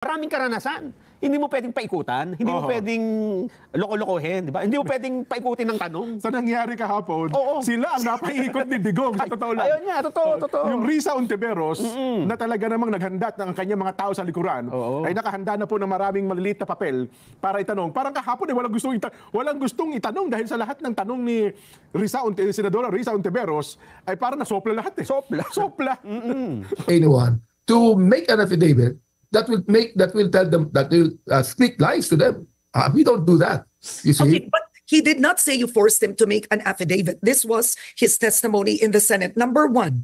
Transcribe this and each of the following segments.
Maraming karanasan. Hindi mo pwedeng paikutan, hindi mo pwedeng loko-lokohin, di ba? Hindi mo pwedeng paikutin ng tanong. Sa nangyari kahapon, sila ang napaikot ni Digong. Sa totoo lang. Ayun nga, totoo. Yung Risa Ontiveros, na talaga namang naghandat ng kanyang mga tao sa likuran, ay nakahanda na po ng maraming maliliit na papel para itanong. Parang kahapon, walang gustong itanong dahil sa lahat ng tanong ni Senadora Risa Ontiveros, ay parang nasopla lahat eh. Sopla. Anyone to make an affidavit that will tell them, that will speak lies to them. We don't do that. You see? Okay, but he did not say you forced him to make an affidavit. This was his testimony in the Senate. Number one,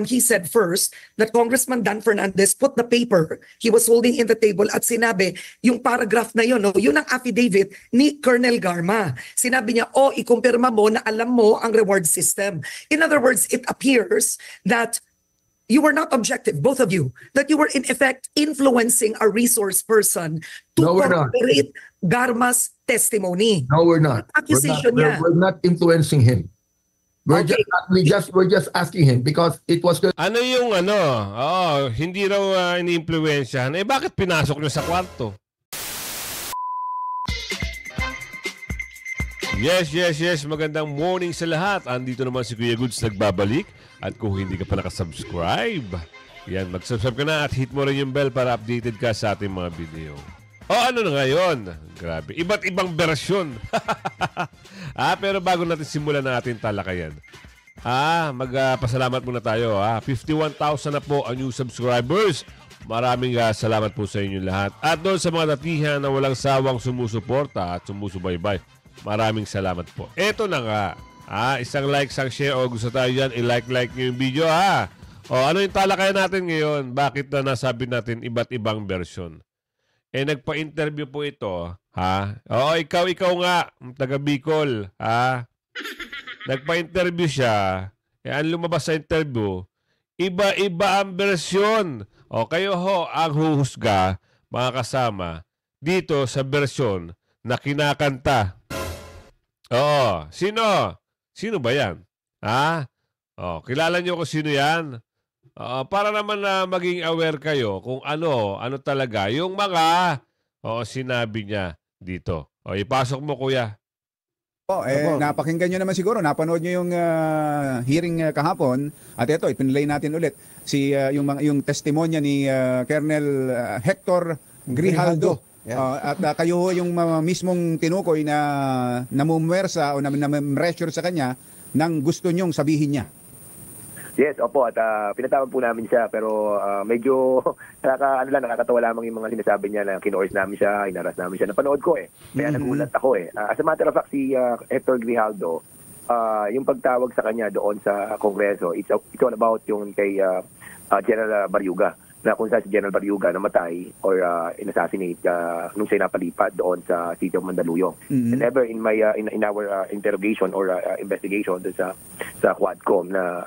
he said first that Congressman Dan Fernandez put the paper he was holding in the table at sinabi, yung paragraph na yun, no, yun ang affidavit ni Colonel Garma. Sinabi niya, ikumpirma mo na alam mo ang reward system. In other words, it appears that you were not objective, both of you, that you were in effect influencing a resource person to corroborate Garma's testimony. No, we're not. Accusation niya. We're not influencing him. We're just asking him because it was. Ano yung hindi raw ini-influensyahan. Bakit pinasok niyo sa kwarto? Yes. Magandang morning sa lahat. Andito naman si Kuya Goods nagbabalik. At kung hindi ka pa nakasubscribe, yan, mag-subscribe ka na at hit mo rin yung bell para updated ka sa ating mga video. Ano na ngayon? Grabe. Iba't ibang bersyon. Pero bago natin simulan na ating talakayan, magpasalamat muna tayo. 51,000 na po ang new subscribers. Maraming salamat po sa inyo lahat. At doon sa mga datihan na walang sawang sumusuporta at sumusubaybay, maraming salamat po. Eto na nga. Isang like, isang share, o gusto tayo yan, i-like nyo yung video, ano yung talakayan natin ngayon? Bakit na nasabi natin iba't ibang version? Nagpa-interview po ito, ikaw nga, taga Bicol, Nagpa-interview siya, ang lumabas sa interview, iba-iba ang version. Kayo ang huhusga, mga kasama, dito sa version na kinakanta. Sino ba yan? Kilala nyo kung sino yan? Para naman na maging aware kayo kung ano talaga yung mga sinabi niya dito. Ipasok mo, kuya. Napakinggan nyo naman siguro, napanood nyo yung hearing kahapon at ito, ipinilay natin ulit yung testimonya ni Colonel Hector Grijaldo. At kayo yung mismong tinukoy na namumwersa o namumressure sa kanya nang gusto nyong sabihin niya. Yes, opo. At pinatawag po namin siya pero medyo nakakatawa lamang yung mga sinasabi niya na kinoors namin siya, inaras namin siya. Napanood ko Kaya nagulat ako As a matter of fact, si Hector Grijaldo, yung pagtawag sa kanya doon sa Kongreso, it's all about yung kay General Barriuga, na kung saan si General Barriuga namatay or inassassinate nung siya napalipad doon sa City of Mandaluyong. And ever in my in our interrogation or investigation doon sa Quadcom na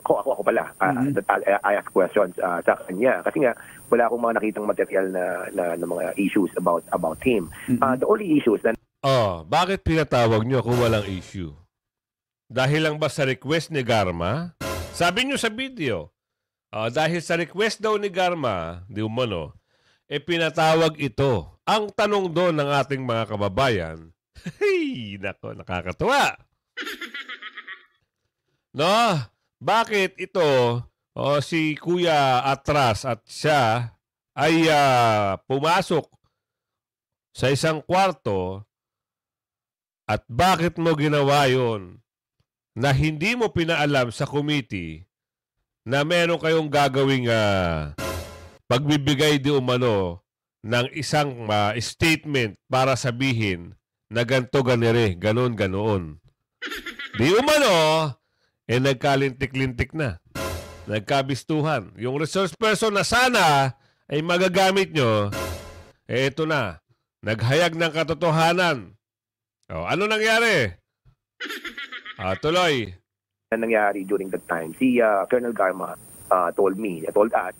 ako pala that I ask questions sa kanya kasi nga wala akong mga nakitang material na mga issues about him. The only issues na bakit pinatawag niyo kung walang issue? Dahil lang ba sa request ni Garma? Sabi niyo sa video, dahil sa request daw ni Garma, di umano, pinatawag ito. Ang tanong doon ng ating mga kababayan, nakakatuwa. Bakit ito, si Kuya Atras at siya ay pumasok sa isang kwarto at bakit mo ginawa yun na hindi mo pinaalam sa committee na meron kayong gagawing pagbibigay di umano ng isang statement para sabihin na ganto ganire, ganon ganoon. Di umano, nagkalintik-lintik na. Nagkabistuhan. Yung resource person na sana ay magagamit nyo, eto na. Naghayag ng katotohanan. Ano nangyari? Tuloy. Nangyari during that time, si Colonel Garma told us,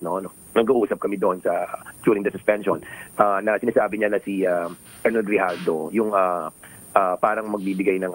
nag-uusap kami doon during the suspension, na sinasabi niya na si Colonel Grijaldo, yung parang magbibigay ng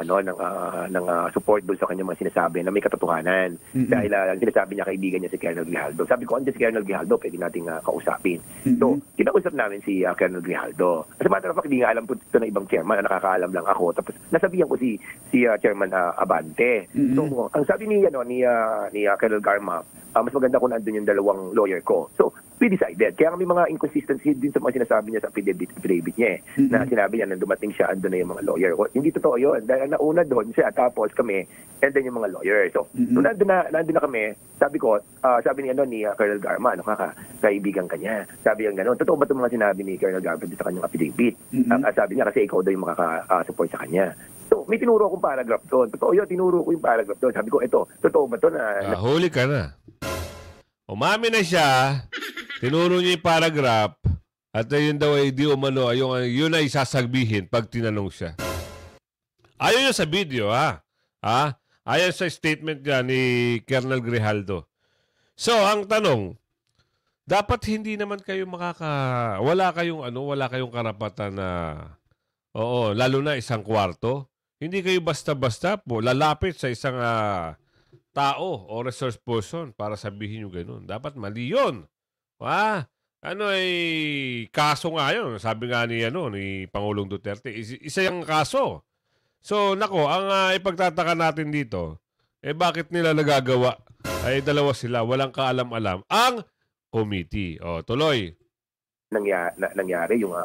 support doon sa kanyang mga sinasabi na may katotohanan. Dahil ang sinasabi niya kaibigan niya si Colonel Grijaldo. Sabi ko, andiyan si Colonel Grijaldo, pwede nating kausapin. So, kinausap namin si Colonel Grijaldo. As a matter of fact, hindi nga alam po ito ng ibang chairman, nakakaalam lang ako. Tapos nasabihan ko si Chairman Abante. So, ang sabi ni Colonel Garma, mas maganda kung nandun yung dalawang lawyer ko. So, we decided. Kaya may mga inconsistency din sa mga sinasabi niya sa affidavit niya na sinabi niya na dumating siya, andun na yung mga lawyer. Hindi totoo yun. Dahil nauna doon siya, tapos kami, and then yung mga lawyer. So, nung nandun na kami, sabi ko, sabi ni Colonel Garma, kaibigan ka niya. Sabi yung gano'n, totoo ba itong mga sinabi ni Colonel Garma sa kanyang affidavit? Sabi niya, kasi ikaw daw yung makaka-support sa kanya. So, may tinuro akong paragraph doon. Totoo yun, tinuro ko yung paragraph doon. Sabi ko, totoo ba ito na... huli ka na. Umami na siya, tinuro niya yung paragraph, at yun daw ay di umano, yun ay sasagbihin pag tinanong siya. Ayaw yun sa video, ha? Ayaw sa statement niya ni Colonel Grijaldo. So, ang tanong, dapat hindi naman kayo wala kayong karapatan na, lalo na isang kwarto. Hindi kayo basta-basta po lalapit sa isang tao o resource person para sabihin nyo gano'n. Dapat mali yun. Kaso nga yun. Sabi nga ni Pangulong Duterte, isa yung kaso. So, ang ipagtataka natin dito, bakit nila nagagawa? Ay, dalawa sila, walang kaalam-alam. Ang committee. Tuloy. Nangyari yung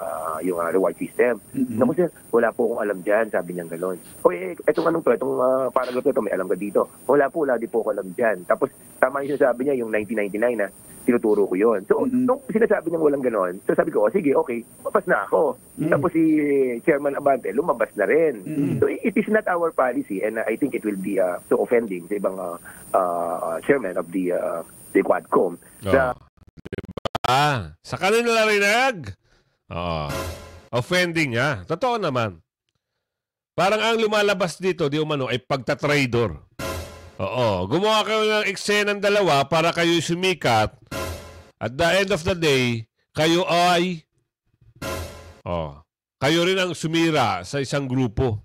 reward system. Naku sir, wala po akong alam dyan, sabi niya gano'n. Itong paragraph ito, may alam ka dito. Wala di po ako alam dyan. Tapos, tama yung sinasabi niya, yung 1999 na tinuturo ko yun. So, nung sinasabi niya walang gano'n, so sabi ko, sige, okay, lumabas na ako. Tapos si Chairman Abante, lumabas na rin. So, it is not our policy and I think it will be so offending sa ibang chairman of the Quadcom. Sa kanila narinig. Offending niya. Totoo naman. Parang ang lumalabas dito, di umano, ay pagtatraidor. Gumawa kayo ng eksena ng dalawa para kayo sumikat. At the end of the day, kayo ay kayo rin ang sumira sa isang grupo.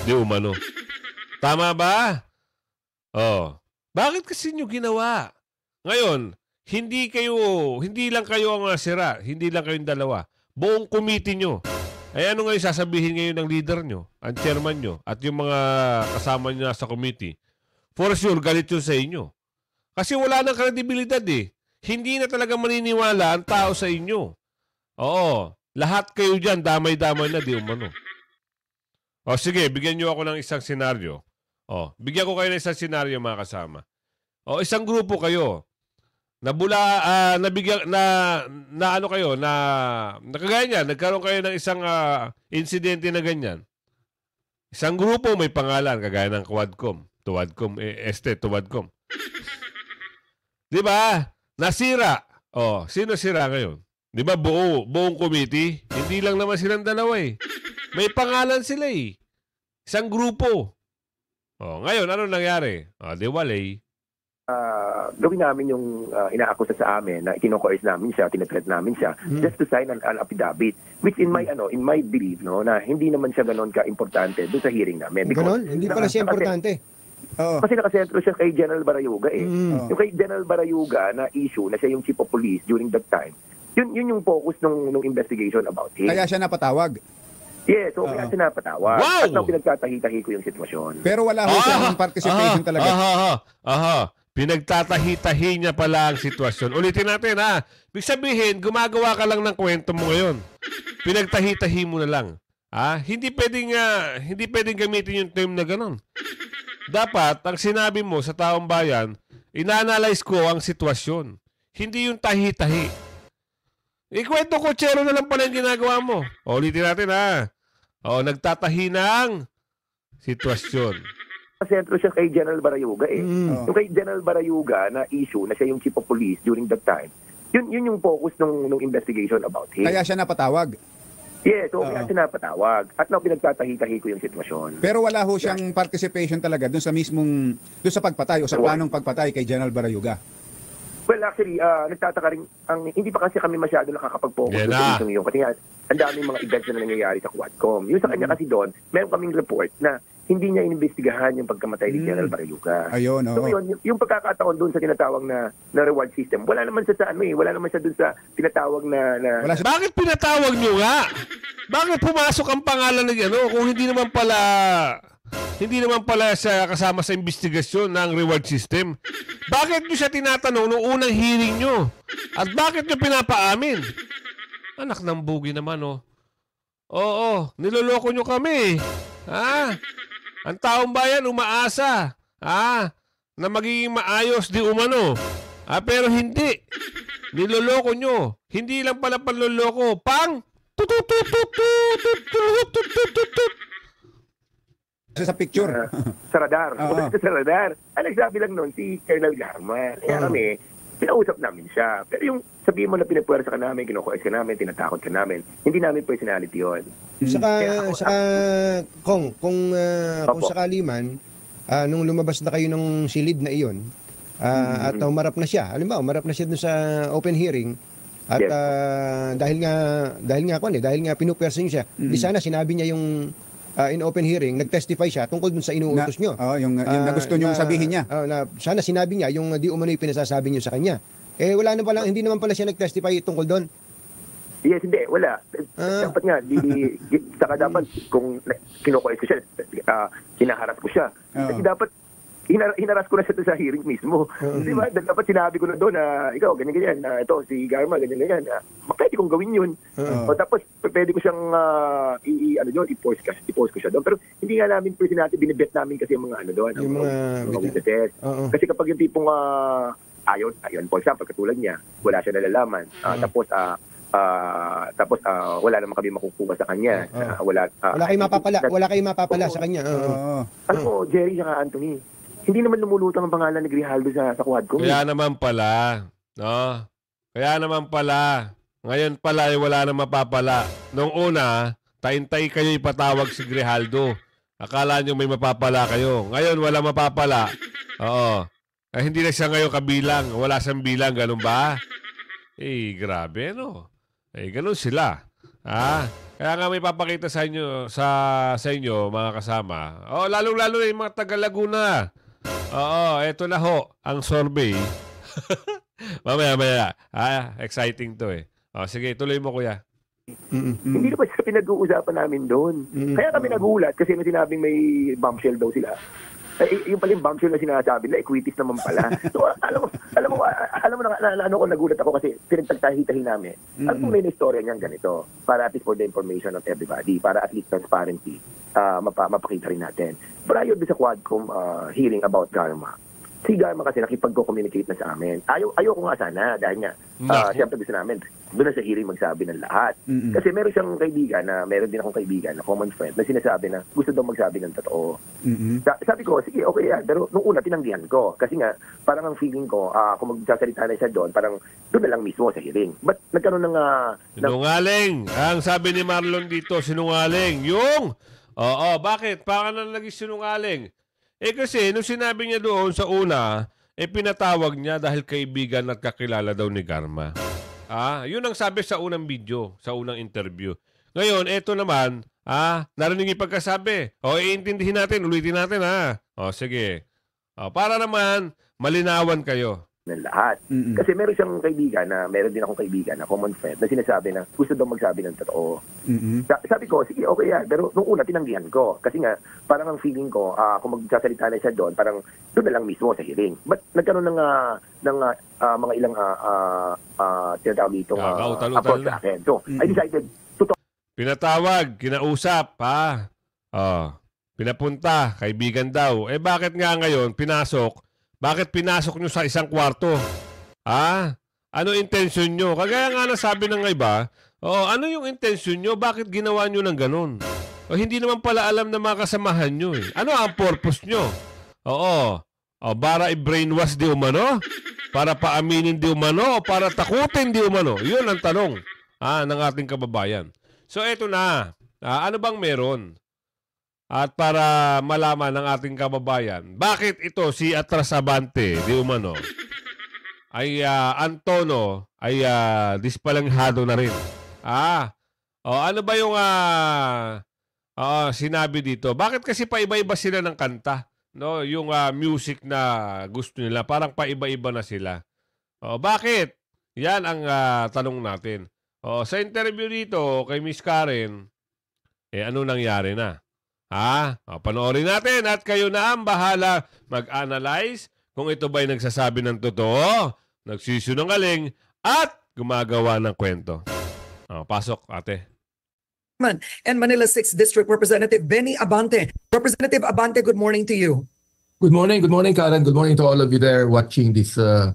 Di umano. Tama ba? Bakit kasi nyo ginawa? Ngayon, hindi lang kayo ang sira, hindi lang kayong dalawa. Buong committee nyo. Ay ano ngayon sasabihin ngayon ng leader nyo, ang chairman nyo, at yung mga kasama nyo sa committee? For sure, galit yun sa inyo. Kasi wala nang kredibilidad eh. Hindi na talaga maniniwala ang tao sa inyo. Lahat kayo dyan, damay-damay na, di umano. Sige, bigyan nyo ako ng isang senaryo. Bigyan ko kayo ng isang senaryo mga kasama. Isang grupo kayo. Nakagaya niyan, nagkaroon kayo ng isang insidente na ganyan. Isang grupo may pangalan, kagaya ng Quadcom. Tuwadcom. Di ba? Nasira. Sino sira ngayon? Di ba buong committee? Hindi lang naman silang dalawa eh. May pangalan sila eh. Isang grupo. Ngayon, ano nangyari? Di walay. Gawin namin yung inaakusa sa amin na kino-coerce namin siya, tinatreat namin siya just to sign an affidavit which in my belief na hindi naman siya ganoon ka-importante doon sa hearing namin. Ganon? Hindi pala siya importante. Kasi nakasentro siya kay General Barayuga eh. Yung kay General Barayuga na issue na siya yung chief of police during that time, yun yung focus nung investigation about him. Kaya siya napatawag. Yes, so kaya siya napatawag. Wow! At nang pinagtatahi-tahi ko yung sitwasyon. Pero wala ho siyang participation talaga. Pinagtatahi-tahi niya pala ang sitwasyon. Ulitin natin ha. Ibig sabihin, gumagawa ka lang ng kwento mo ngayon. Pinagtahi-tahi mo na lang. Hindi pwedeng gamitin yung term na ganun. Dapat, ang sinabi mo sa taong bayan, ina-analyze ko ang sitwasyon. Hindi yung tahi-tahi. Ikwento ko, chero na lang pala yung ginagawa mo. Ulitin natin ha. Nagtatahi ng sitwasyon. Sentro siya kay General Barayuga eh. Yung kay General Barayuga na issue na siya yung chief of police during that time, yun yung focus nung investigation about him. Kaya siya napatawag. Yes, so kaya siya napatawag. At nang pinagtatahi-tahi ko yung sitwasyon. Pero wala ho siyang participation talaga doon sa pagpatay o sa planong pagpatay kay General Barayuga. Well, actually, nagtataka rin, hindi pa kasi kami masyado nakakapag-focus sa issue yun. Kasi nga, ang daming mga events na nangyayari sa Quadcom. Yung sa kanya kasi doon, meron kaming report na hindi niya inimbestigahan yung pagkamatay ni General Bariluga. Ayun, So yun, yung pagkakataon doon sa tinatawag na reward system, wala naman siya sa wala naman siya doon sa tinatawag na Wala siya. Bakit pinatawag nyo nga? Bakit pumasok ang pangalan ng kung hindi naman pala siya kasama sa investigasyon ng reward system? Bakit nyo siya tinatanong noong unang hearing nyo? At bakit nyo pinapaamin? Anak ng bugi naman, oh. Oo, niloloko nyo kami. Ang taong bayan umaasa. Na magiging maayos di umano. Pero hindi. Niloloko nyo. Hindi lang pala panloloko. Sa picture. sa radar. Oo. Sa radar. Ang nagsabi lang noon si Colonel Garma. Kaya kami, pinausap namin siya. Pero yung sabihin mo na pinapwersa ka namin, kinukuha ka namin, tinatakot ka namin, hindi namin personality yun. Saka kung sakali man, nung lumabas na kayo ng silid na iyon, at umarap na siya. Halimbawa, umarap na siya dun sa open hearing at Yes. dahil nga pinupwersa niyo siya. Di sana sinabi niya yung in open hearing, nag-testify siya tungkol dun sa inuutos niyo. Yung na gusto niyong sabihin niya. Na sana sinabi niya yung di umano'y pinasasabi niyo sa kanya. Wala na pala, hindi naman pala siya nag-testify tungkol doon. Yes, hindi, wala. Dapat nga, saka dapat kung kinukuha ko siya, hinaharas ko siya. Kasi dapat, hinaras ko na siya sa hearing mismo. Di ba? Dapat sinabi ko na doon na, ikaw, ganyan-ganyan, ito, si Garma, ganyan-ganyan. Pwede kong gawin yun. O tapos, pwede ko siyang, i-post ko siya doon. Pero hindi nga namin personality, binibet namin kasi yung mga doon, Yung mga witnesses. Kasi kapag yung tipong, ayun, for example, katulad niya, wala siya nalalaman. Tapos wala naman kami makukuha sa kanya. Wala kayong mapapala sa kanya. Ano mo, Jerry saka Anthony, hindi naman lumulutang ang pangalan ni Grijaldo sa Quadcom. Kaya naman pala. No? Kaya naman pala. Ngayon pala ay wala na mapapala. Noong una, taintay kayo ipatawag si Grijaldo. Akala nyo may mapapala kayo. Ngayon wala mapapala. Oo. Hindi na siya ngayon kabilang. Wala siyang bilang. Ganun ba? Grabe, no? Ganun sila. Kaya nga may papakita sa inyo, sa inyo, mga kasama. Lalong-lalo na yung mga taga Laguna. Eto na ho, ang survey. Mamaya. Exciting to eh. Sige, tuloy mo, kuya. Hindi naman siya pinag-uusapan namin doon. Kaya kami nagulat kasi nung sinabing may bombshell daw sila. Yung pala yung bombshell na sinasabi na equities naman pala. So, alam mo na ko nagulat ako kasi pinagtagtahi-tahi namin. Alam mo may istorya niyan ganito para at least for the information of everybody, para at least transparency, mapakita rin natin. Prior sa Quadcom hearing about Garma, si Garma kasi nakipag-communicate na sa amin. Ayaw ko nga sana dahil nga siyempre gusto namin doon na sa hearing magsabi ng lahat. Kasi meron siyang kaibigan meron din akong kaibigan na common friend na sinasabi na gusto daw magsabi ng totoo. Sabi ko, sige, okay yan. Pero nung una, tinanggihan ko. Kasi nga, parang ang feeling ko, kung magsasalita na siya doon, parang doon na lang mismo sa hearing. But nagkaroon ng... Sinungaling! Ang sabi ni Marlon dito, sinungaling. Bakit? Paano na naging sinungaling? Kasi, nung sinabi niya doon sa una, pinatawag niya dahil kaibigan at kakilala daw ni Garma. Yun ang sabi sa unang video, sa unang interview. Ngayon, eto naman, narinig yung pagkasabi. Iintindihin natin, ulitin natin, sige. Para naman, malinawan kayo. Ng lahat. Kasi meron siyang kaibigan meron din akong kaibigan na common friend na sinasabi na gusto daw magsabi ng totoo. Sabi ko, sige, okay yan. Pero nung una, tinanggihan ko. Kasi nga, parang ang feeling ko, kung magsasalita na siya doon, parang doon na lang mismo sa hearing. But nagkaroon ng mga ilang tinatawag dito approach sa akin. So, I decided to talk. Pinatawag, kinausap, pinapunta, kaibigan daw. Bakit nga ngayon, pinasok? Bakit pinasok nyo sa isang kwarto? Ano intention nyo? Kagaya nga nasabi ng iba, ano yung intention nyo? Bakit ginawa nyo ng ganun? Hindi naman pala alam ng mga kasamahan nyo. Ano ang purpose nyo? Para i-brainwash di umano? Para paaminin di umano? O para takutin di umano? Yun ang tanong ng ating kababayan. So eto na. Ano bang meron? At para malaman ng ating kababayan, bakit ito si Atras Abante, di umano, ay Antono, ay dispalanghado na rin. ano ba yung sinabi dito? Bakit kasi paiba-iba sila ng kanta? No, yung music na gusto nila, parang paiba-iba na sila. Bakit? Yan ang tanong natin. Sa interview dito kay Miss Karen, ano nangyari na? Panoorin natin at kayo na ang bahala mag-analyze kung ito ba'y nagsasabi ng totoo, nagsisinungaling, at gumagawa ng kwento. Pasok, ate. And Manila 6th District Representative Benny Abante. Representative Abante, good morning to you. Good morning, Karen. Good morning to all of you there watching this channel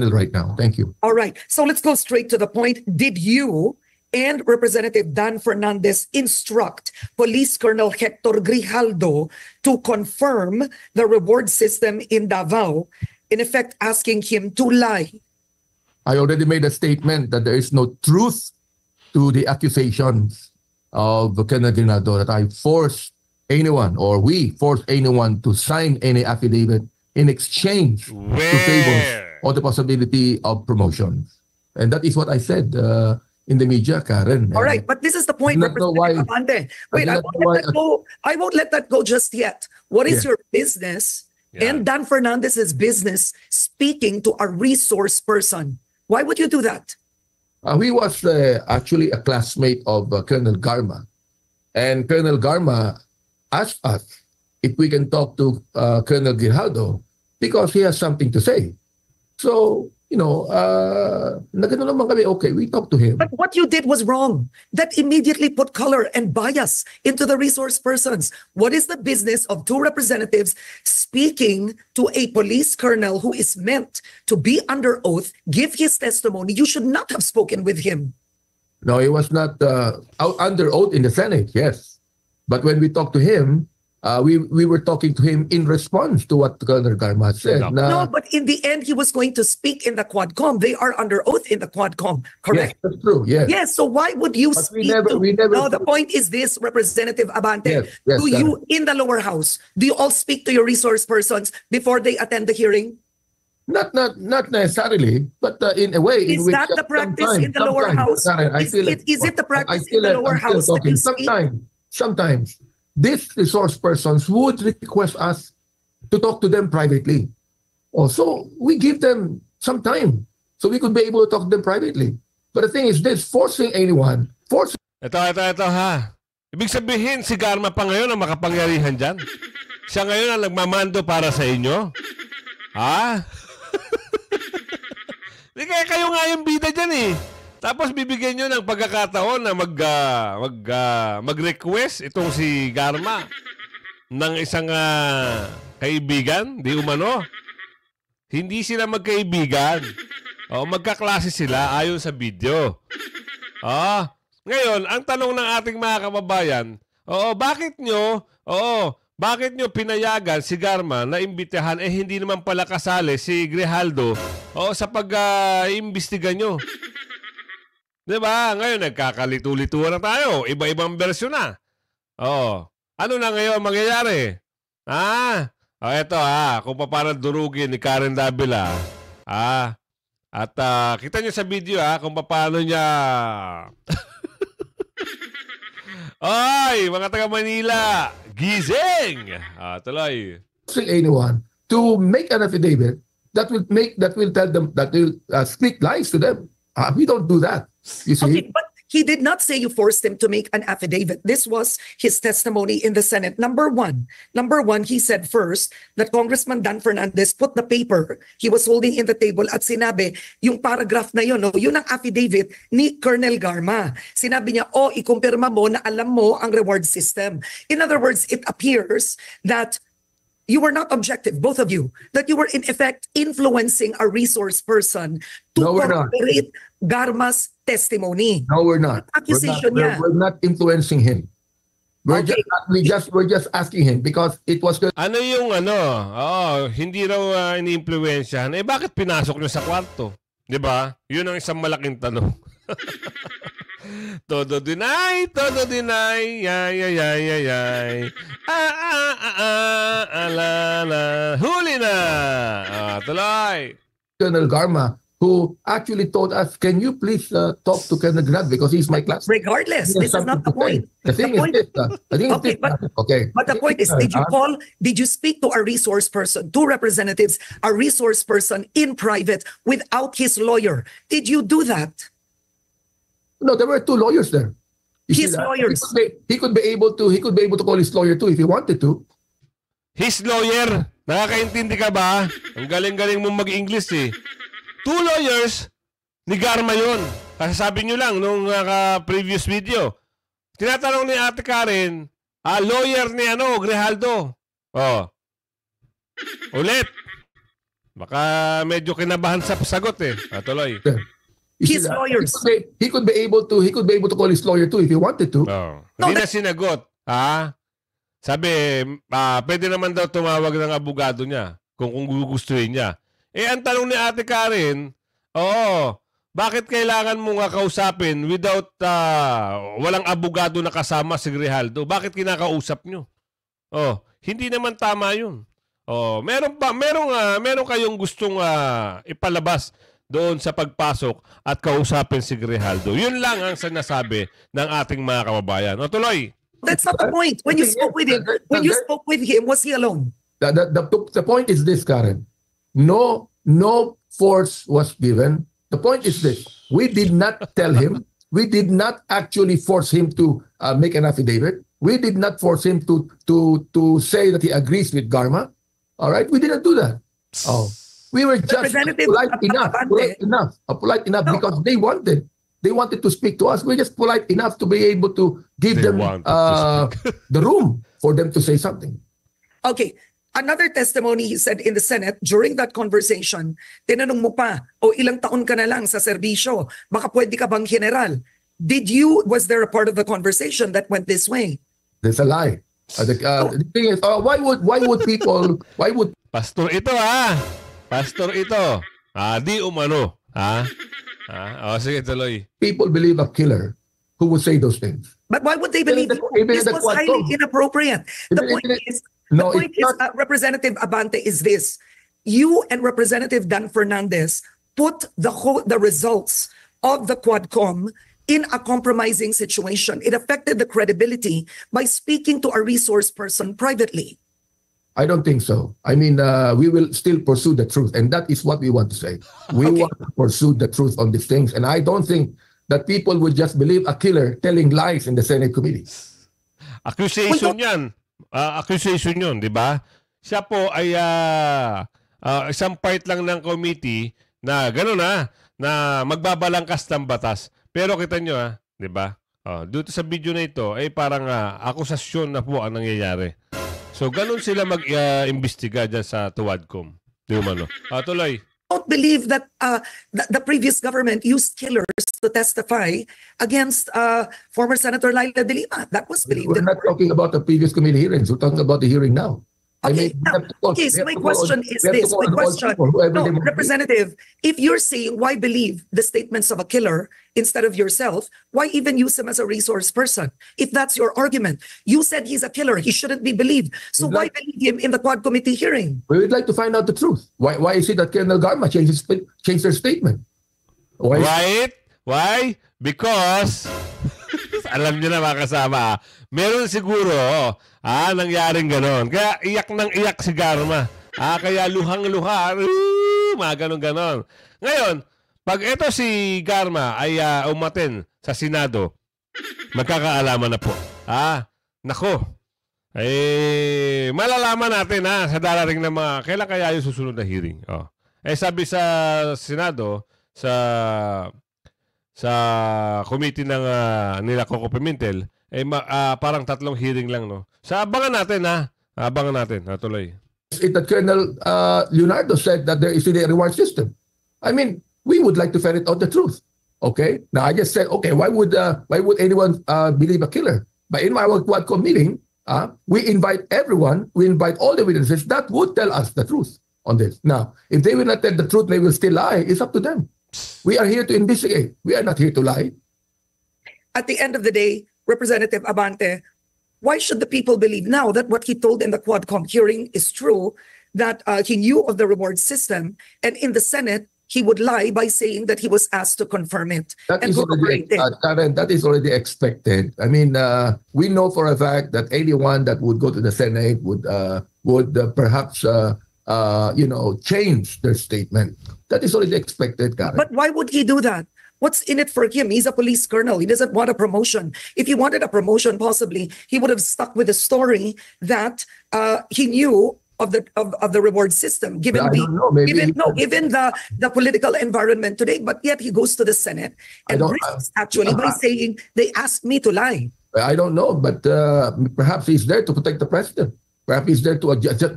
right now. Thank you. All right, so let's go straight to the point. Did you and Representative Dan Fernandez instruct Police Colonel Hector Grijaldo to confirm the reward system in Davao, in effect asking him to lie? I already made a statement that there is no truth to the accusations of Colonel Grijaldo that I forced anyone or we forced anyone to sign any affidavit in exchange to favors or the possibility of promotions. And that is what I said in the media, Karen. All right, but this is the point, Representative Abante. Wait, I won't let that go just yet. What is your business and Dan Fernandez's business speaking to a resource person? Why would you do that? He was actually a classmate of Colonel Garma. And Colonel Garma asked us if we can talk to Colonel Grijaldo because he has something to say. So, nagano naman kami, okay, we talked to him. But what you did was wrong. That immediately put color and bias into the resource persons. What is the business of two representatives speaking to a police colonel who is meant to be under oath, give his testimony? You should not have spoken with him. No, he was not out under oath in the Senate, yes. But when we talked to him, we were talking to him in response to what Colonel Garma said. No, but in the end, he was going to speak in the Quadcom. They are under oath in the Quadcom, correct? Yes, that's true, yes. Yes, so why would you But speak No, the point is this, Representative Abante. Yes, Do you, in the lower house, do you all speak to your resource persons before they attend the hearing? Not necessarily, but in a way. Is that the practice in the lower house? Is it the practice in the lower house that you speak? Sometimes these resource persons would request us to talk to them privately. So we give them some time so we could be able to talk to them privately. But the thing is this, forcing anyone. Ito ha. Ibig sabihin si Garma pa ngayon ang makapangyarihan dyan? Siya ngayon ang nagmamando para sa inyo? Ha? Di kaya kayo nga yung bida dyan eh. Tapos bibigyan nyo ng pagkakataon na mag-request itong si Garma ng isang kaibigan, di umano. Hindi sila magkaibigan. Magkaklase sila ayon sa video. Ngayon, ang tanong ng ating mga kababayan, bakit nyo pinayagan si Garma na imbitahan hindi naman pala kasali si Grijaldo sa pag-imbestiga nyo? Diba? Ngayon, nagkakalito-lituan na tayo. Iba-ibang bersyon na. Ano na ngayon mangyayari? Ito kung paano durugin ni Karen Davila. At kita nyo sa video kung paano niya... Ay, mga taga Manila, gising! Tuloy. Anyone to make an affidavit that will tell them, that will speak lies to them. We don't do that. You see? Okay, but he did not say you forced him to make an affidavit. This was his testimony in the Senate. Number one, he said first that Congressman Dan Fernandez put the paper he was holding in the table at sinabi, yung paragraph na yun, yun ang affidavit ni Colonel Garma. Sinabi niya, ikumpirma mo na alam mo ang reward system. In other words, it appears that you were not objective, both of you, that you were in effect influencing a resource person to corroborate Garma's testimony. No, we're not. Accusation niya. We're not influencing him. We're just asking him because it was... Ano yung hindi raw ini-influensyahan. Bakit pinasok niyo sa kwarto? 'Di ba? Yun ang isang malaking tanong. Todo deny, yay. Alala, huli na. Tuloy. Colonel Garma who actually told us, can you please talk to Colonel Grad because he's my classmate. Regardless, He has this is not the something to say. point. The thing The point- is this. I think Okay, it's this. Okay. But the point is, did you speak to a resource person, two representatives, a resource person in private without his lawyer? Did you do that? No, there were two lawyers there. You see His that? lawyers. He could be able to call his lawyer too if he wanted to. His lawyer. Nakakaintindi ka ba? Ang galing-galing mong mag-English eh. Two lawyers, ni Garma yun. Kasi sabi nyo lang nung previous video. Tinatanong ni Ate Karen, lawyer ni Grijaldo. Oh. Ulit. Baka medyo kinabahan sa sagot eh. Tuloy. You His see that? lawyers. He could be able to call his lawyer too if he wanted to. Oh. No, Hindi na sinagot. Sabi, pwede naman daw tumawag ng abogado niya kung gugustuhin niya. Ang tanong ni Ate Karen, bakit kailangan mo nga kausapin without walang abogado na kasama si Grijaldo? Bakit kinakausap nyo? Hindi naman tama yun. Meron kayong gustong ipalabas doon sa pagpasok at kausapin si Grijaldo. Yun lang ang sinasabi ng ating mga kababayan. Tuloy. That's not the point. When you spoke with him, was he alone? The point is this, Karen. No force was given. The point is this. We did not tell him. We did not actually force him to make an affidavit. We did not force him to say that he agrees with Garma. All right? We didn't do that. We were just polite enough because they wanted to speak to us. We're just polite enough to be able to give them the room for them to say something. Okay. Another testimony he said in the Senate during that conversation, tinanong mo pa, ilang taon ka na lang sa serbisyo? Baka pwede ka bang general? Was there a part of the conversation that went this way? There's a lie. The thing is, why would Pastor ito Pastor ito. Di umano. Sige, tuloy. people believe a killer who would say those things? But why would they believe Even you? This the was highly Quadcom. inappropriate. The Even- point even- is, No, the point it's is, not. Representative Abante, is this. You and Representative Dan Fernandez put the results of the Quadcom in a compromising situation. It affected the credibility by speaking to a resource person privately. I don't think so. I mean, we will still pursue the truth, and that is what we want to say. We Okay. want to pursue the truth on these things, and I don't think that people would just believe a killer telling lies in the Senate committee. Accusation yan. Accusation yun, di ba? Siya po ay isang part lang ng committee na gano'n na magbabalangkas ng batas. Pero kita nyo, di ba? Dito sa video na ito, ay parang akusasyon na po ang nangyayari. So, gano'n sila mag-imbestiga dyan sa Tuwadcom. Di ba, no? Tuloy. Don't believe that the previous government used killers to testify against former Senator Laila de Lima. That was believed. We're not talking about the previous committee hearings. We're talking about the hearing now. Okay, so my question is this. My question, no, Representative, if you're saying why believe the statements of a killer instead of yourself, why even use him as a resource person? If that's your argument, you said he's a killer, he shouldn't be believed. So why believe him in the Quad Committee hearing? We would like to find out the truth. Why is it that Colonel Garma changed their statement? Right? Why? Because, alam niyo na mga kasama, meron siguro nangyaring ganon. Kaya iyak ng iyak si Garma. Kaya luhang-luha. Mga ganon-ganon. Ngayon, pag ito si Garma ay umaten sa Senado, magkakaalaman na po. Nako. Malalaman natin sa darating na mga, kailan kaya yung susunod na hearing? Sabi sa Senado, sa committee ng nila Coco Pimentel, parang 3 hearing lang, no? Sa abangan natin, Abangan natin. Tuloy. That Colonel Leonardo said that there is a reward system. I mean, we would like to ferret out the truth. Okay? Now, I just said, okay, why would anyone believe a killer? But in our Quadcom meeting, we invite everyone, we invite all the witnesses that would tell us the truth on this. Now, if they will not tell the truth, they will still lie. It's up to them. We are here to investigate. We are not here to lie. At the end of the day, Representative Abante, why should the people believe now that what he told in the Quadcom hearing is true, that he knew of the reward system, and in the Senate, he would lie by saying that he was asked to confirm it That and is already, corroborate it. Karen, that is already expected. I mean, we know for a fact that anyone that would go to the Senate would perhaps, change their statement. That is already expected, Karen. But why would he do that? What's in it for him? He's a police colonel. He doesn't want a promotion. If he wanted a promotion, possibly he would have stuck with the story that he knew of the reward system. Given I the don't know, maybe given the political environment today, but yet he goes to the Senate and risks actually by saying they asked me to lie. I don't know, but perhaps he's there to protect the president. Perhaps he's there to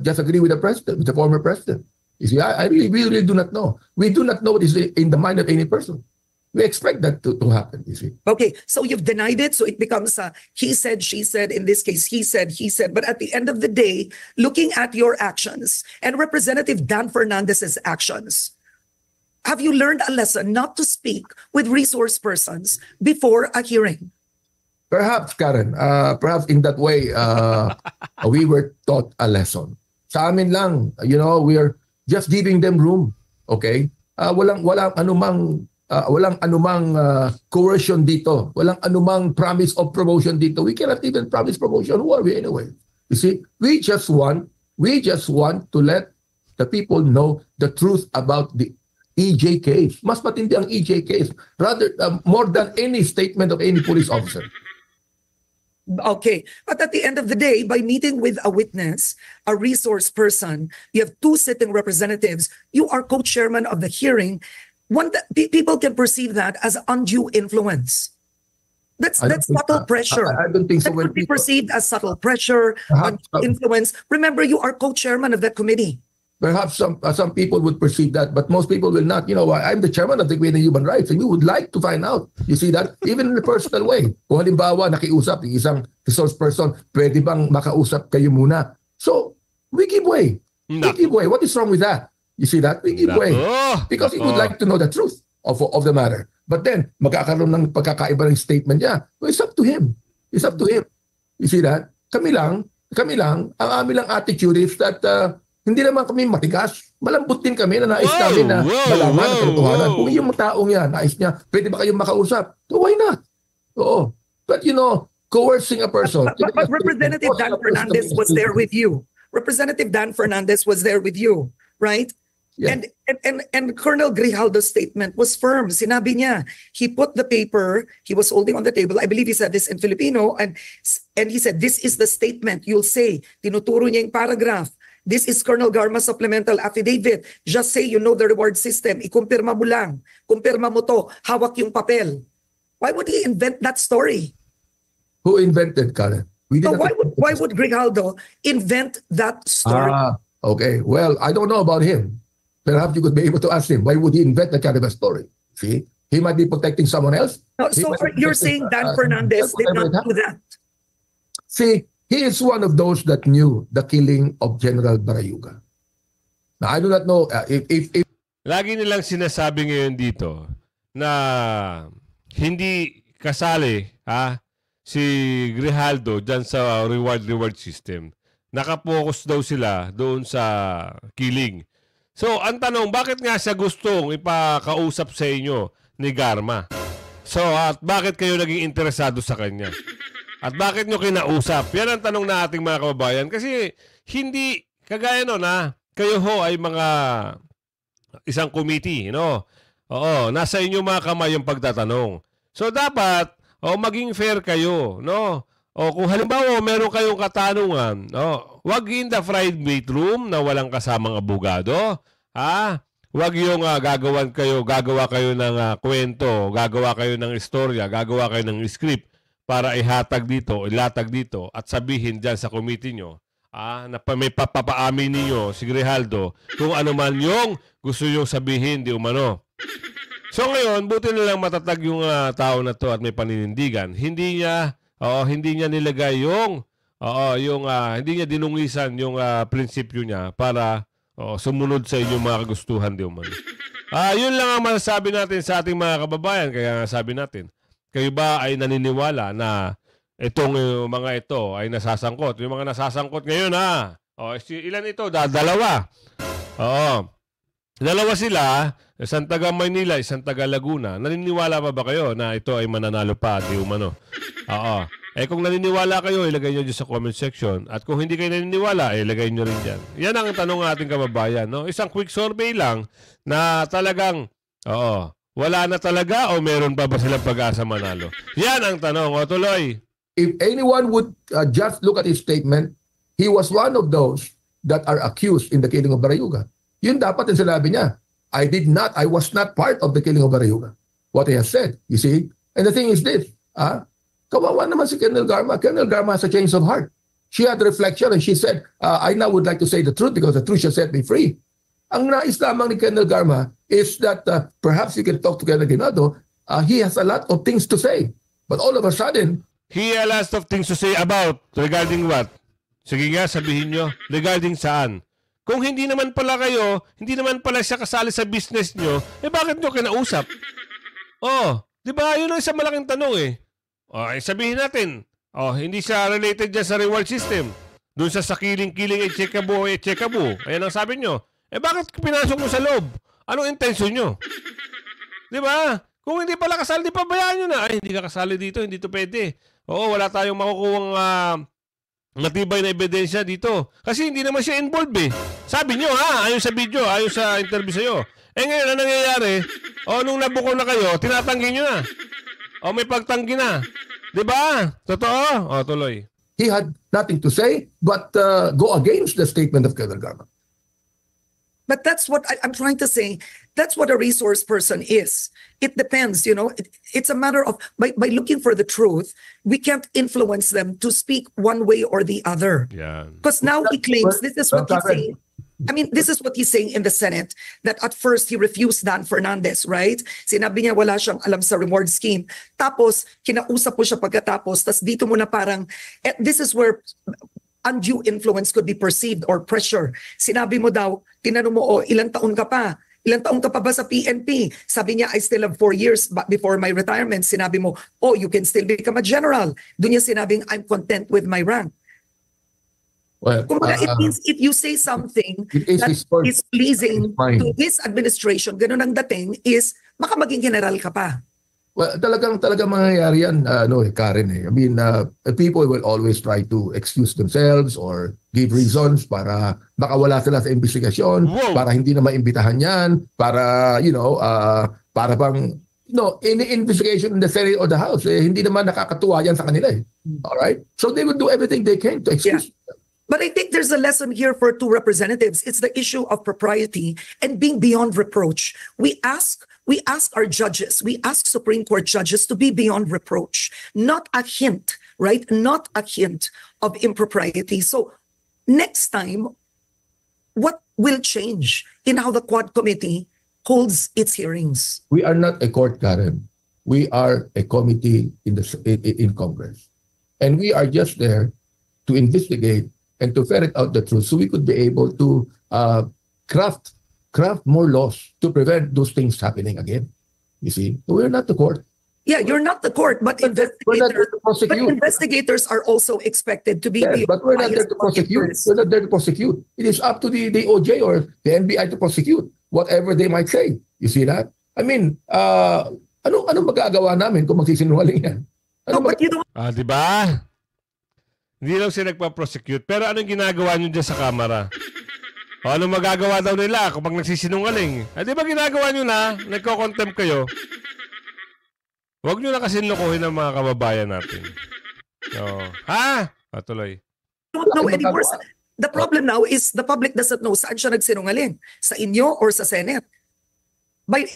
just agree with the president, with the former president. You see, we really do not know. We do not know what is in the mind of any person. We expect that to happen, you see. Okay, so you've denied it, so it becomes he said, she said, in this case, he said. But at the end of the day, looking at your actions and Representative Dan Fernandez's actions, have you learned a lesson not to speak with resource persons before a hearing? Perhaps, Karen, perhaps in that way, we were taught a lesson. Sa amin lang, we are just giving them room, okay? Walang anumang coercion dito. Walang anumang promise of promotion dito. We cannot even promise promotion. Who are we anyway? You see, we just want to let the people know the truth about the EJ case. Mas matindi ang EJ case rather more than any statement of any police officer. Okay, but at the end of the day, by meeting with a witness, a resource person, you have two sitting representatives, you are co-chairman of the hearing. People can perceive that as undue influence. That's subtle pressure. I don't think so. That could be perceived as subtle pressure, influence. Remember, you are co-chairman of that committee. Perhaps some people would perceive that, but most people will not. I'm the chairman of the Committee on Human Rights, and we would like to find out. You see that? Even in a personal way. Kung halimbawa, nakiusap yung isang resource person, pwede bang makausap kayo muna? So, we give way. We give way. What is wrong with that? You see that? We give way. Because he would like to know the truth of the matter. But then, magkakaroon ng pagkakaiba ng statement niya. Well, it's up to him. It's up to him. You see that? Kami lang, ang amin lang attitude is that hindi naman kami matigas. Malambot din kami na nais namin na malaman ang katotohanan. Kung yung taong yan, nais niya, pwede ba kayong makausap? So why not? Oo. But coercing a person. But Representative Dan Fernandez was there with you. Representative Dan Fernandez was there with you, right? Yeah. And Colonel Grijaldo's statement was firm. Sinabi niya, he put the paper, he was holding on the table. I believe he said this in Filipino, and he said, this is the statement you'll say. Tinuturo niya yung paragraph. This is Colonel Garma's supplemental affidavit. Just say you know the reward system. Ikumpirma mo lang. Kumpirma mo to. Hawak yung papel. Why would he invent that story? Who invented, Karen? So why would Grijaldo invent that story? Okay. Well, I don't know about him. Perhaps you could be able to ask him, why would he invent that kind of a story? See? He might be protecting someone else. No, so you're saying Dan Fernandez did not do that? See, he is one of those that knew the killing of General Barayuga. Now, I do not know if Lagi nilang sinasabi ngayon dito na hindi kasali si Grijaldo dyan sa reward system. Nakapokus daw sila doon sa killing. So, ang tanong, bakit nga siya gustong ipakausap sa inyo ni Garma? So, at bakit kayo naging interesado sa kanya? At bakit nyo kinausap? Yan ang tanong na ating mga kababayan. Kasi hindi, kagaya no na, kayo ho ay mga isang committee, Oo, nasa inyo mga kamay yung pagtatanong. So dapat, maging fair kayo, kung halimbawa meron kayong katanungan, wag in the private room na walang kasamang abogado, wag yung gagawa kayo ng kwento, gagawa kayo ng istorya, gagawa kayo ng script para ilatag dito at sabihin dyan sa committee nyo na may papapaamin ninyo si Grijaldo kung ano man yung gusto nyo sabihin, di umano. So ngayon, buti na lang matatag yung tao na to at may paninindigan. Hindi niya nilagay hindi niya dinungisan yung prinsipyo niya para sumunod sa inyong mga kagustuhan, di umano. Yun lang ang masasabi natin sa ating mga kababayan. Kaya sabi natin, kayo ba ay naniniwala na itong mga ito ay nasasangkot? Yung mga nasasangkot ngayon ilan ito? Dalawa. Oo. Dalawa sila, isang taga Maynila, isang taga Laguna. Naniniwala pa ba kayo na ito ay mananalo pa, di umano? Oo. Eh kung naniniwala kayo, ilagay nyo dyan sa comment section. At kung hindi kayo naniniwala, ilagay nyo rin dyan. Yan ang tanong ng ating kababayan. No? Isang quick survey lang na talagang, wala na talaga o meron pa ba silang pag-asa manalo? Yan ang tanong. O tuloy. If anyone would just look at his statement, he was one of those that are accused in the killing of Barayuga. Yun dapat yung sinabi niya. I was not part of the killing of Barayuga. What he has said, you see? And the thing is this, kawawa naman si Colonel Garma. Colonel Garma has a change of heart. She had reflection and she said, I now would like to say the truth because the truth shall set me free. Ang nais lamang ni Colonel Garma is that perhaps you can talk to Colonel Guinado. He has a lot of things to say. But all of a sudden, He has a lot of things to say about regarding what? Sige nga, sabihin nyo. Regarding saan? Kung hindi naman pala kayo, hindi naman pala siya kasali sa business nyo, eh bakit nyo kinausap? Di ba? Yun ang isang malaking tanong eh. Sabihin natin, hindi siya related dyan sa reward system. Doon sa kiling-kiling checkable. Ayan ang sabi nyo. Eh bakit pinasok mo sa loob? Anong intention nyo? Di ba? Kung hindi pala kasali, di pa bayaan nyo na. Ay, hindi ka kasali dito, hindi to pwede. Wala tayong makukuhang matibay na ebidensya dito. Kasi hindi naman siya involved eh. Sabi nyo ayon sa video, ayon sa interview sa'yo. Eh ngayon, ano nangyayari? Nung nabuko na kayo, tinatanggi nyo na. May pagtanggi na. Diba? Totoo? Tuloy. he had nothing to say but go against the statement of Colonel Garma. But that's what I'm trying to say. That's what a resource person is. It depends, it's a matter of, by looking for the truth, we can't influence them to speak one way or the other. Yeah. Because now he claims, this is what he's saying. This is what he's saying in the Senate, that at first he refused Dan Fernandez, right? Sinabi niya wala siyang alam sa reward scheme. Tapos, kinausap po siya pagkatapos. Tapos dito mo na parang, this is where undue influence could be perceived or pressure. Sinabi mo daw, tinanong mo, ilang taon ka pa? Ilang taon ka pa ba sa PNP? Sabi niya, I still have 4 years before my retirement. Sinabi mo, you can still become a general. Doon niya sinabing, I'm content with my rank. Well, it means if you say something that is pleasing to this administration, ganun ang dating, is baka maging general ka pa. Well, talagang mangyayari yan, Karen. I mean, people will always try to excuse themselves or give reasons para baka wala sila sa investigasyon, para hindi na maimbitahan yan, para, para bang, any investigation in the Senate or the House, hindi naman nakakatuwa yan sa kanila. All right? So they will do everything they can to excuse them. But I think there's a lesson here for two representatives. It's the issue of propriety and being beyond reproach. We ask our judges, we ask Supreme Court judges to be beyond reproach, not a hint, right? Not a hint of impropriety. So next time, what will change in how the Quad Committee holds its hearings? We are not a court, Karen. We are a committee in Congress. And we are just there to investigate and to ferret out the truth so we could be able to craft more laws to prevent those things happening again. You see, we're not the court. Yeah, you're not the court, but investigators are also expected to be. Yes, but we're not there to prosecute. We're not there to prosecute. It is up to the OJ or the NBI to prosecute whatever they might say. You see that? I mean, ano magagawa namin kung magsisinungaling yan? Di ba? Hindi lang siya nagpa-prosecute. Pero anong ginagawa nyo dyan sa kamera? O anong magagawa daw nila kapag nagsisinungaling? Di ba ginagawa nyo na? Nagko-contempt kayo? Huwag nyo na kasi lokohin ang mga kababayan natin. Patuloy. Don't know anymore. The problem now is the public doesn't know saan siya nagsinungaling. Sa inyo or sa Senate.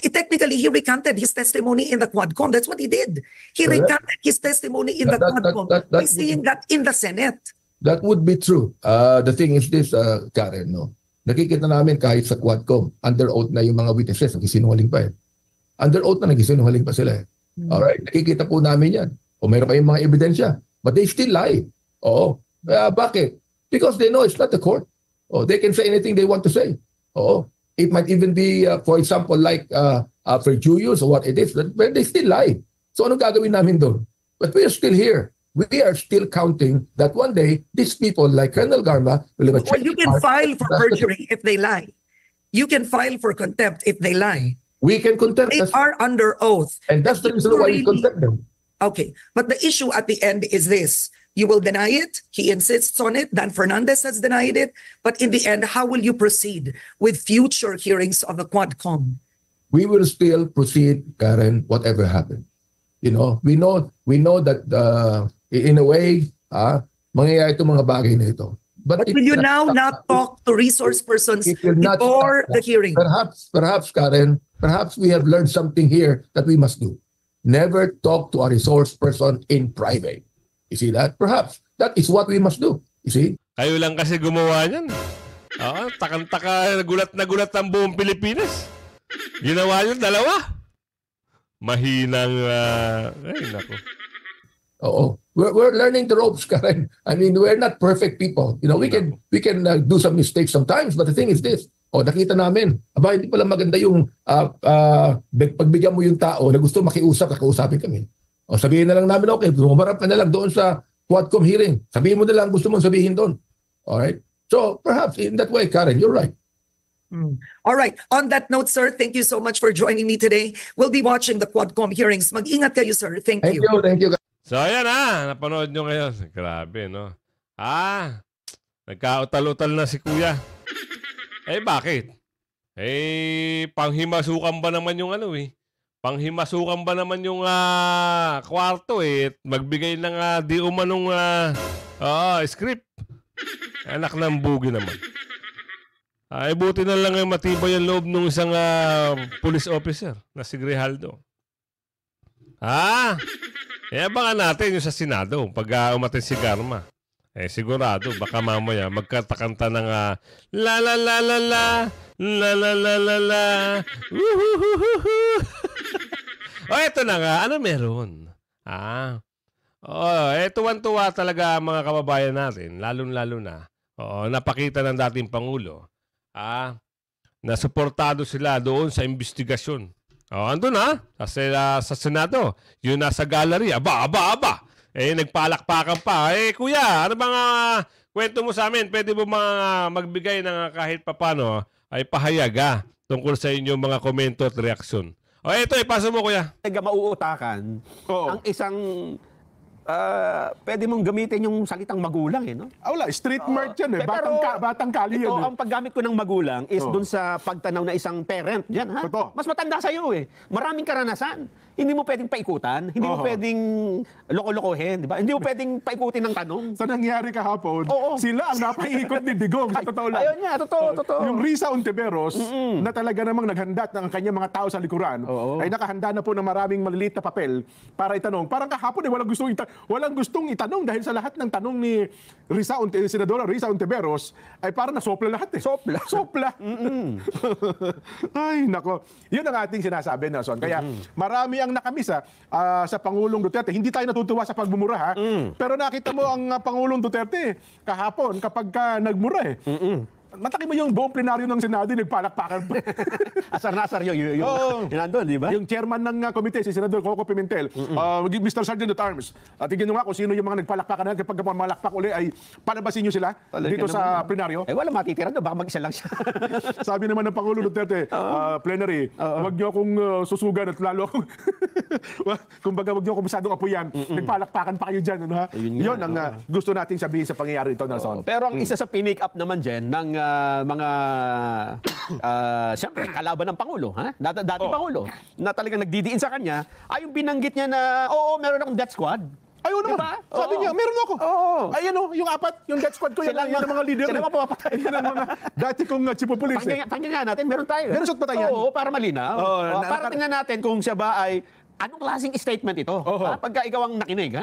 Technically, he recanted his testimony in the Quadcom. That's what he did. He recanted his testimony in the Quadcom by saying that in the Senate. That would be true. The thing is this, Karen, nakikita namin kahit sa Quadcom, under oath na yung mga witnesses, nagsisinungaling pa . Under oath na nagsisinungaling pa sila . Alright, nakikita po namin yan. O meron kayong mga ebidensya. But they still lie. Oo. Bakit? Because they know it's not the court. They can say anything they want to say. Oo. It might even be, for example, like perjurious or what it is, but they still lie. So anong gagawin namin doon? But we are still here. We are still counting that one day, these people like Colonel Garma will have a you can file for perjury if they lie. You can file for contempt if they lie. We can contempt. They are under oath. And that's the reason why we contempt them. Okay. But the issue at the end is this. You will deny it. He insists on it. Dan Fernandez has denied it. But in the end, how will you proceed with future hearings of the Quadcom? We will still proceed, Karen, whatever happened. You know, we know that in a way, mangyayari itong mga bagay na ito. But will you now not talk to resource persons before the hearing? Perhaps, Karen, perhaps we have learned something here that we must do. Never talk to a resource person in private. You see that? Perhaps that is what we must do. You see? Kayo lang kasi gumawa niyan. Takang-taka, na gulat ang buong Pilipinas. Ginawa yun, dalawa. Mahinang, ay nako. Oo. We're learning the ropes, Karen. I mean, we're not perfect people. You know, we can do some mistakes sometimes, but the thing is this. Nakita namin. Aba, hindi pala maganda yung pagbigyan mo yung tao na gusto makiusap, kakausapin kami. Sabihin na lang namin, okay, humarap ka na lang doon sa Quadcom hearing. Sabihin mo na lang gusto mong sabihin doon. Alright? So, perhaps in that way, Karen, you're right. All right. On that note, sir, thank you so much for joining me today. We'll be watching the Quadcom hearings. Mag-ingat kayo, sir. Thank you. Thank you. So, ayan napanood nyo ngayon. Grabe, no? Nagkautal-utal na si Kuya. Bakit? Panghimasukan ba naman yung Panghimasukan ba naman yung kwarto magbigay ng di umanong script. Anak ng bugi naman. Buti na lang matibay ang loob ng isang police officer na si Grijaldo. Abangan natin yung sa Senado pag umatin si Garma. Sigurado, baka mamaya magkatakanta ng la la la la la la la la la la eto na nga, ano meron? Tuwan-tuwa talaga mga kababayan natin, lalong-lalo na. Napakita ng dating Pangulo na suportado sila doon sa investigasyon. Andun sa Senado, yung nasa gallery, aba. Nagpalakpakan pa. Kuya, ano bang kwento mo sa amin? Pwede mo magbigay ng kahit papano ay pahayag tungkol sa inyong mga komento at reaksyon. Ito, ipasa mo, Kuya. Mauutakan ang isang pwede mong gamitin yung salitang magulang no? Wala, street mart yan batang kali yan. Ang paggamit ko ng magulang is dun sa pagtanaw na isang parent dyan, ha? Totoo. Mas matanda sa'yo Maraming karanasan. Hindi mo pwedeng paikutan, hindi mo pwedeng loko-lokohin, di ba? Hindi mo pwedeng paikutin ng tanong. Sa nangyari kahapon, sila ang napaikot ni Digong sa totoo lang. Ayun nga, totoo. Yung Risa Ontiveros, na talaga namang naghandat ng kanyang mga tao sa likuran, ay nakahanda na po ng maraming maliliit na papel para itanong. Parang kahapon walang gustong itanong dahil sa lahat ng tanong ni Senadora Risa Ontiveros ay parang nasopla lahat Sopla. Ay, nako. Yun ang ating sinasabi, Nelson. Kaya marami ang nakamisa sa Pangulong Duterte. Hindi tayo natutuwa sa pagmumura, pero nakita mo ang Pangulong Duterte kahapon kapag nagmura Mataki mo yung buong plenaryo ng Senado, nagpalakpakan pa. Asar na asar yung nandun, di ba? Yung chairman ng komite, si Senador Coco Pimentel, Mr. Sergeant at Arms. At tignan nyo nga kung sino yung mga nagpalakpakan na kapag malakpak uli ay palabasin nyo sila dito sa plenaryo. Wala matitira doon, baka mag-isa lang siya. Sabi naman ng Pangulo Duterte, plenary, wag nyo akong susugan at lalo akong, kumbaga wag nyo akong masyadong apuyan. Nagpalakpakan pa kayo dyan. Yun ang gusto nating sabihin sa pangyayari ito, Nelson. Pero ang isa sa pinick up naman dyan ng mga siyempre kalaban ng Pangulo, dati Pangulo, na talagang nagdidiin sa kanya, ay yung binanggit niya na, meron akong death squad. Ayun naman. Diba? Sabi niya, meron ako. Ayan yung apat, yung death squad ko, yan ang mga leader. Sila mga pumapatay. Yan ang mga dati kong chief of police. Pakinggan natin, meron tayo. Meron siyang patayan. Oo, para malinaw. Para tingnan natin kung siya ba ay, anong klaseng statement ito? Pagka ikaw ang nakinig,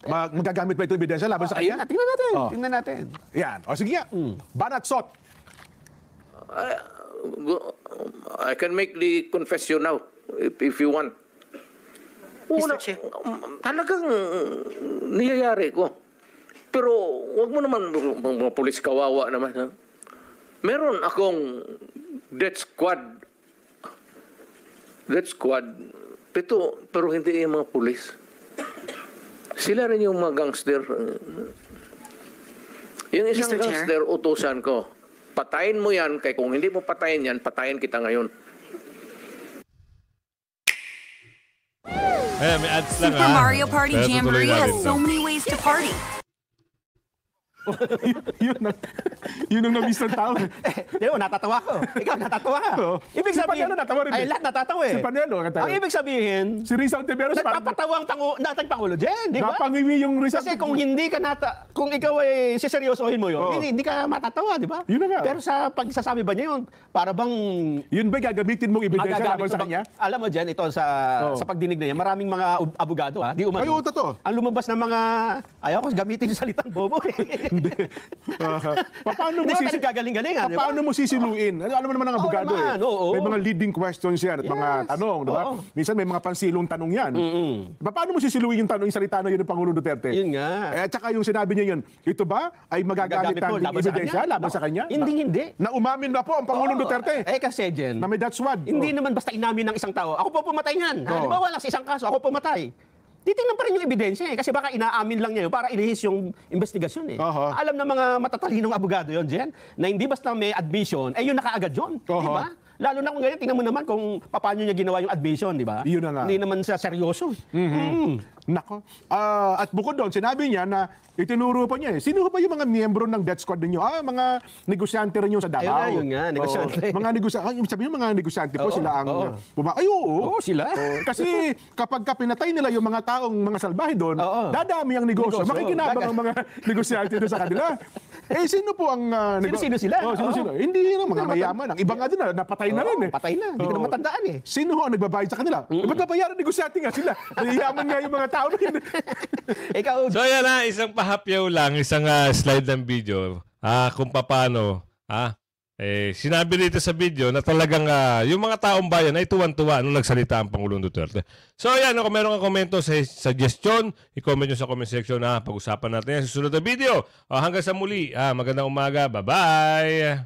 Magagamit ba ito ebidensya laban sa kanya? Tingnan natin. Yan. Sige nga. Banat Sot. I can make the confession now if you want. Una, talagang niyayari ko. Pero wag mo naman mga pulis kawawa naman. Meron akong death squad. Pero hindi yung mga pulis. Sila rin yung mga gangster. Yung isang gangster, utusan ko. Patayin mo yan, kaya kung hindi mo patayin yan, patayin kita ngayon. Ayan, may ads lang Super Mario Party Pero Jamboree tutuloy has natin so to. many ways to party. Yun ang na-miss ng tao. Di ba, natatawa ko. Ikaw, natatawa ka. Oo. Ibig Si sabihin, Panelo natawa rin ay, eh. lahat natatawa eh. Si Panelo, natawa. Ang ibig sabihin, Si Rizal Ontiveros, nagpapatawa ang dating Pangulo dyan, di ba? napangiwi yung Rizal. Kasi kung hindi ka kung ikaw ay siseryosohin mo yun, Oo. hindi ka matatawa, di ba? Yun na nga. Pero sa pagsasabi ba niya yun, para bang Yun ba gagamitin mong ebidensya laban sa ko kanya? Alam mo dyan, ito sa pagdinig na yan, maraming mga abogado, ha? Di umano. Ay, oo, totoo. Ang lumabas ng mga, ayaw ko gamitin yung salitang bobo. Paano mo Hindi ba sisi- gagaling-galing, ha? Di ba? Paano mo sisiluin? Alam mo naman ang Oo abogado naman, oo. May mga leading questions yan at mga Yes. tanong, di ba? Oo. Minsan may mga pansilong tanong yan. Paano mo sisiluin yung tanong, yung salita na yun ng Pangulong Duterte? Yun nga. At saka yung sinabi niya yun, ito ba ay magagamit Gagamit mo ng laban sa ebidensya kanya? laban sa kanya? Hindi. Na umamin na po ang Pangulong Duterte Kasi, Jen, na may that's what. hindi naman basta inamin ng isang tao, ako po pumatay niyan. Oo. Halimbawa lang sa isang kaso, ako pumatay. Titingnan pa rin yung ebidensya eh. Kasi baka inaamin lang niya yun para ilihis yung investigasyon eh. Oho. Alam ng mga matatalinong abogado yun, Jen, na hindi basta may admission, yun nakaagad yun. Di Oho. ba? Lalo na kung ganyan, tingnan mo naman kung paano niya ginawa yung admission, di ba? Yun na nga. Hindi naman siya seryoso. Nako. At bukod doon, sinabi niya na itinuro pa niya eh. Sino ba yung mga miyembro ng death squad ninyo? Mga negosyante rin yung sa Davao. Ayun nga, negosyante. Oo. Mga negosyante. Sabi yung mga negosyante po, Oo, sila ang... oo. Ay, oo. Oo, sila. Kasi kapag pinatay nila yung mga taong mga salbahe doon, Oo. dadami ang negosyo. Negosyo. Makikinabang ang mga negosyante doon sa kanila. Sino po ang... Sino sila? Sino? Hindi yung mga mayaman. Ang iba nga doon, napatay na rin eh. Patay na. Hindi ko na Oo. matandaan eh. Sino ho ang nagbabayad sa kanila? Ba't babayaran negosyante nga sila? Nahiyaman nga yung mga tao na yun. Ikaw, So yan na, isang pahapyaw lang, isang slide ng video kung paano sinabi dito sa video na talagang yung mga taong bayan ay tuwan-tuwa nung nagsalita ang Pangulong Duterte. So yan, kung meron kang komento sa suggestion, i-comment nyo sa comment section na pag-usapan natin yan sa susunod na video. Hanggang sa muli, magandang umaga, bye-bye!